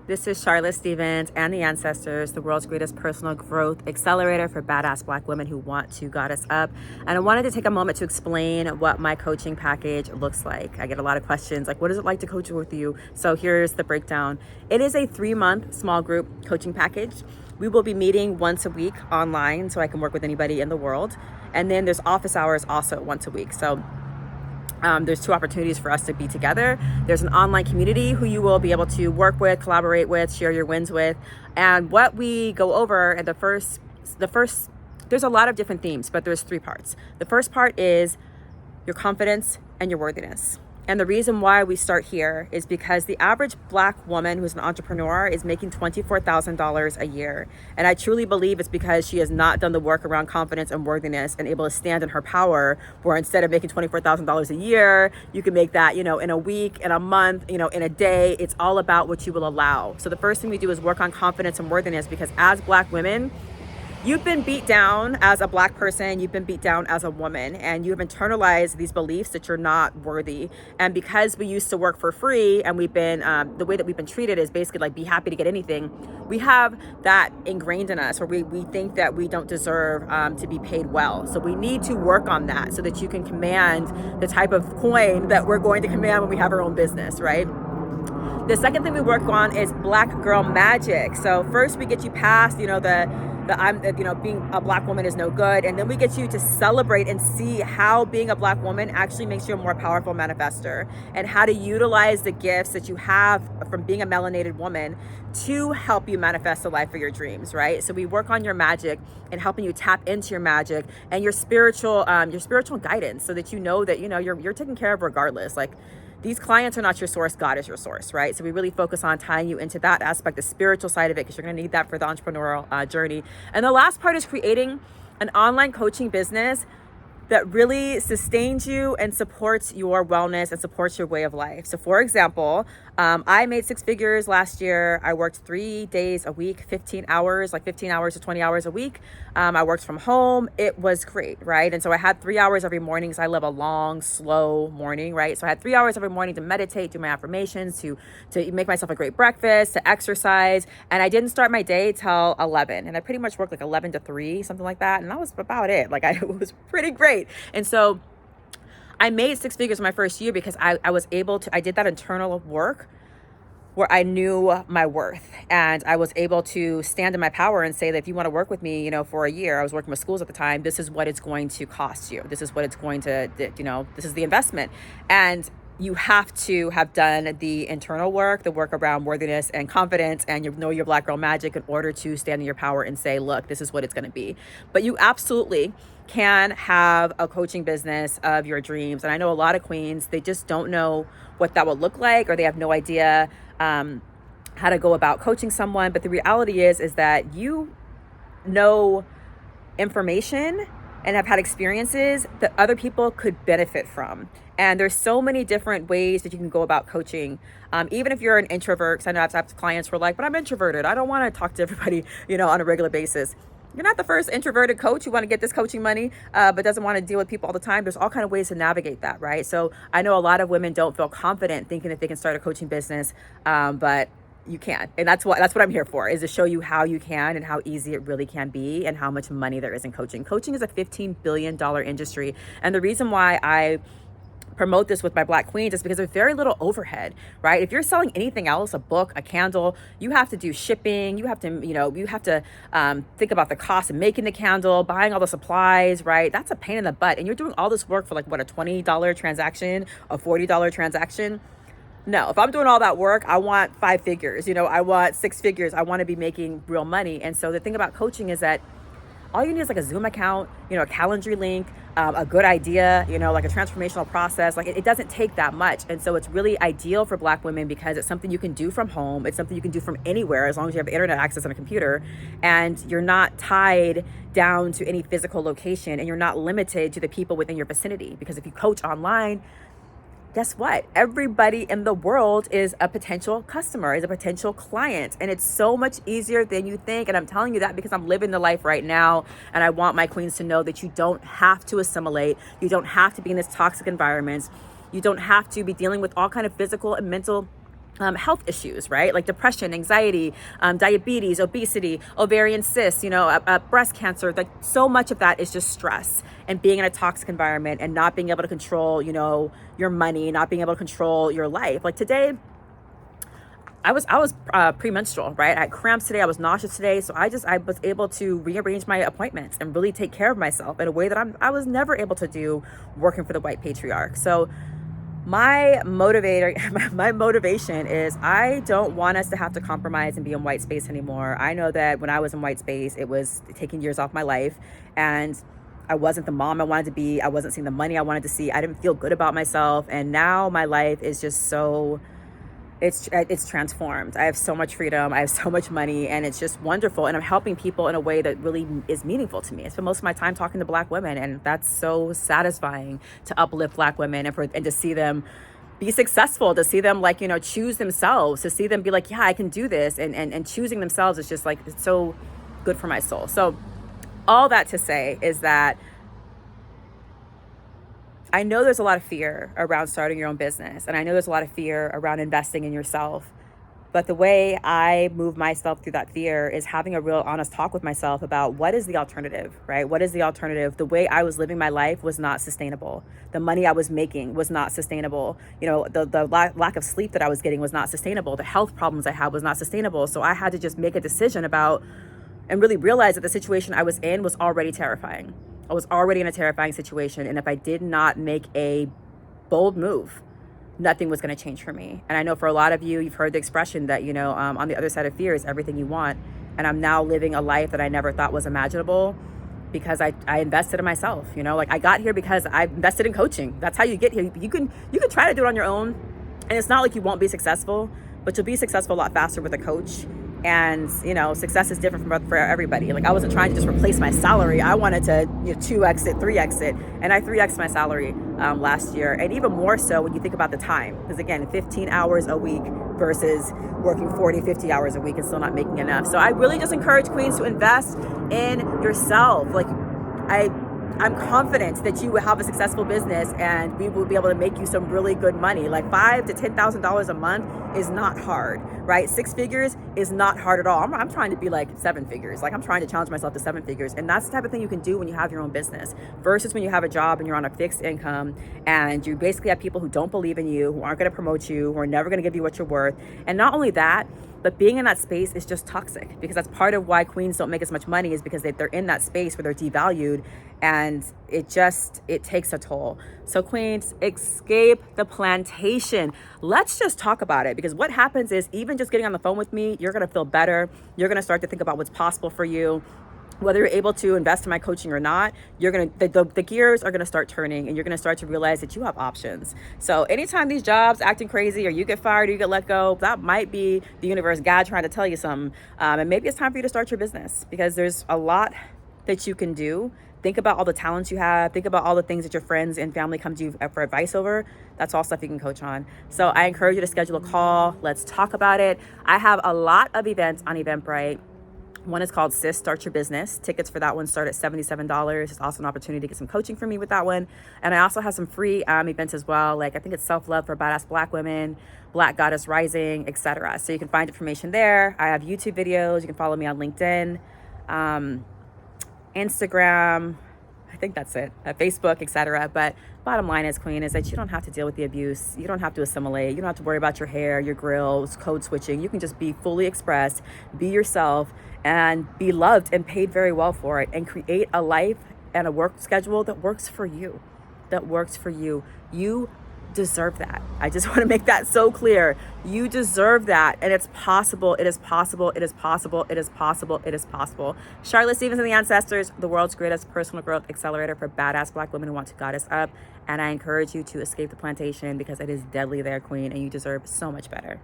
This is Charlotte Stevens and the Ancestors, the world's greatest personal growth accelerator for badass Black women who want to goddess up. And I wanted to take a moment to explain what my coaching package looks like. I get a lot of questions like, what is it like to coach with you? So here's the breakdown. It is a 3-month small group coaching package. We will be meeting once a week online so I can work with anybody in the world. And then there's office hours also once a week. So there's 2 opportunities for us to be together. There's an online community who you will be able to work with, collaborate with, share your wins with. And what we go over at the first, there's a lot of different themes, but there's 3 parts. The first part is your confidence and your worthiness. And the reason why we start here is because the average Black woman who's an entrepreneur is making $24,000 a year. And I truly believe it's because she has not done the work around confidence and worthiness and able to stand in her power, where instead of making $24,000 a year, you can make that, in a week, in a month, in a day. It's all about what you will allow. So the first thing we do is work on confidence and worthiness, because as Black women, you've been beat down as a Black person, you've been beat down as a woman, and you have internalized these beliefs that you're not worthy. And because we used to work for free and we've been, the way that we've been treated is basically like be happy to get anything, we have that ingrained in us where we think that we don't deserve to be paid well. So we need to work on that so that you can command the type of coin that we're going to command when we have our own business, right? The second thing we work on is Black girl magic. So first we get you past, being a Black woman is no good. And then we get you to celebrate and see how being a Black woman actually makes you a more powerful manifester, and how to utilize the gifts that you have from being a melanated woman to help you manifest the life of your dreams, right? So we work on your magic and helping you tap into your magic and your spiritual guidance, so that that you're taken care of regardless. Like, these clients are not your source, God is your source, right? So we really focus on tying you into that aspect, the spiritual side of it, because you're gonna need that for the entrepreneurial journey. And the last part is creating an online coaching business that really sustains you and supports your wellness and supports your way of life. So for example, I made 6 figures last year. I worked 3 days a week, 15 hours to 20 hours a week. I worked from home. It was great, right? And so I had 3 hours every morning, because I live a long, slow morning, right? So I had 3 hours every morning to meditate, do my affirmations, to make myself a great breakfast, to exercise. And I didn't start my day till 11. And I pretty much worked like 11 to 3, something like that. And that was about it. It was pretty great. And so I made 6 figures in my first year because I did that internal work where I knew my worth, and I was able to stand in my power and say that if you want to work with me, for a year, I was working with schools at the time, this is what it's going to cost you. This is what it's going to, this is the investment. And you have to have done the internal work, the work around worthiness and confidence, and your Black girl magic in order to stand in your power and say, look, this is what it's going to be. But you absolutely can have a coaching business of your dreams. And I know a lot of queens, they just don't know what that will look like, or they have no idea how to go about coaching someone. But the reality is that you know information and have had experiences that other people could benefit from. And there's so many different ways that you can go about coaching. Even if you're an introvert, because I know I've had clients who are like, but I'm introverted, I don't want to talk to everybody, on a regular basis. You're not the first introverted coach who want to get this coaching money, but doesn't want to deal with people all the time. There's all kinds of ways to navigate that, right? So I know a lot of women don't feel confident thinking that they can start a coaching business, but you can. And that's what I'm here for, is to show you how you can and how easy it really can be and how much money there is in coaching. Coaching is a $15 billion industry. And the reason why I promote this with my Black queens is because there's very little overhead, right? If you're selling anything else, a book, a candle, you have to do shipping. You have to, think about the cost of making the candle, buying all the supplies, right? That's a pain in the butt. And you're doing all this work for a $20 transaction, a $40 transaction. No, if I'm doing all that work, I want 5 figures, I want 6 figures. I want to be making real money. And so the thing about coaching is that all you need is like a Zoom account, a Calendly link, a good idea, like a transformational process. It doesn't take that much. And so it's really ideal for Black women because it's something you can do from home. It's something you can do from anywhere, as long as you have internet access on a computer, and you're not tied down to any physical location, and you're not limited to the people within your vicinity. Because if you coach online, guess what? Everybody in the world is a potential customer, is a potential client. And it's so much easier than you think. And I'm telling you that because I'm living the life right now. And I want my queens to know that you don't have to assimilate. You don't have to be in this toxic environment. You don't have to be dealing with all kind of physical and mental health issues, right? Like depression, anxiety, diabetes, obesity, ovarian cysts, breast cancer. Like so much of that is just stress and being in a toxic environment and not being able to control, your money, not being able to control your life. Like today, I was premenstrual, right? I had cramps today. I was nauseous today. So I was able to rearrange my appointments and really take care of myself in a way that I was never able to do working for the white patriarch. So my motivation is I don't want us to have to compromise and be in white space anymore. I know that when I was in white space, it was taking years off my life, and I wasn't the mom I wanted to be. I wasn't seeing the money I wanted to see. I didn't feel good about myself. And now my life is just it's transformed. I have so much freedom. I have so much money, and it's just wonderful. And I'm helping people in a way that really is meaningful to me. I spend most of my time talking to Black women, and that's so satisfying to uplift Black women and to see them be successful, to see them choose themselves, to see them be like, yeah, I can do this, and choosing themselves is just it's so good for my soul. So all that to say is that I know there's a lot of fear around starting your own business, and I know there's a lot of fear around investing in yourself. But the way I move myself through that fear is having a real honest talk with myself about what is the alternative, right? What is the alternative? The way I was living my life was not sustainable. The money I was making was not sustainable. The lack of sleep that I was getting was not sustainable. The health problems I had was not sustainable. So I had to just make a decision about and really realize that the situation I was in was already terrifying. I was already in a terrifying situation. And if I did not make a bold move, nothing was going to change for me. And I know for a lot of you, you've heard the expression that, on the other side of fear is everything you want. And I'm now living a life that I never thought was imaginable because I invested in myself. I got here because I invested in coaching. That's how you get here. You can try to do it on your own. And it's not like you won't be successful, but you'll be successful a lot faster with a coach. And, success is different for everybody. I wasn't trying to just replace my salary. I wanted to 2x it, 3x it. And I 3x my salary last year. And even more so when you think about the time. Because again, 15 hours a week versus working 40, 50 hours a week and still not making enough. So I really just encourage queens to invest in yourself. I'm confident that you will have a successful business and we will be able to make you some really good money. $5,000 to $10,000 a month is not hard, right? 6 figures is not hard at all. I'm trying to be 7 figures. I'm trying to challenge myself to 7 figures. And that's the type of thing you can do when you have your own business versus when you have a job and you're on a fixed income and you basically have people who don't believe in you, who aren't going to promote you, who are never going to give you what you're worth. And not only that, but being in that space is just toxic because that's part of why queens don't make as much money is because they're in that space where they're devalued and it takes a toll. So queens, escape the plantation. Let's just talk about it because what happens is even just getting on the phone with me, you're going to feel better. You're going to start to think about what's possible for you. Whether you're able to invest in my coaching or not, the gears are gonna start turning and you're gonna start to realize that you have options. So anytime these jobs acting crazy or you get fired or you get let go, that might be the universe, God trying to tell you something. And maybe it's time for you to start your business because there's a lot that you can do. Think about all the talents you have. Think about all the things that your friends and family come to you for advice over. That's all stuff you can coach on. So I encourage you to schedule a call. Let's talk about it. I have a lot of events on Eventbrite. One is called Sis, Start Your Business. Tickets for that one start at $77. It's also an opportunity to get some coaching from me with that one. And I also have some free events as well. I think it's Self-Love for Badass Black Women, Black Goddess Rising, etc. So you can find information there. I have YouTube videos. You can follow me on LinkedIn, Instagram. I think that's it. Facebook, etc. But bottom line is, queen, is that you don't have to deal with the abuse. You don't have to assimilate. You don't have to worry about your hair, your grills, code switching. You can just be fully expressed, be yourself, and be loved and paid very well for it, and create a life and a work schedule that works for you. You deserve that. I just want to make that so clear. You deserve that, and it's possible. It is possible. It is possible. It is possible. It is possible. Charlotte Stevens and the Ancestors, the world's greatest personal growth accelerator for badass Black women who want to goddess up. And I encourage you to escape the plantation because it is deadly there, queen, and you deserve so much better.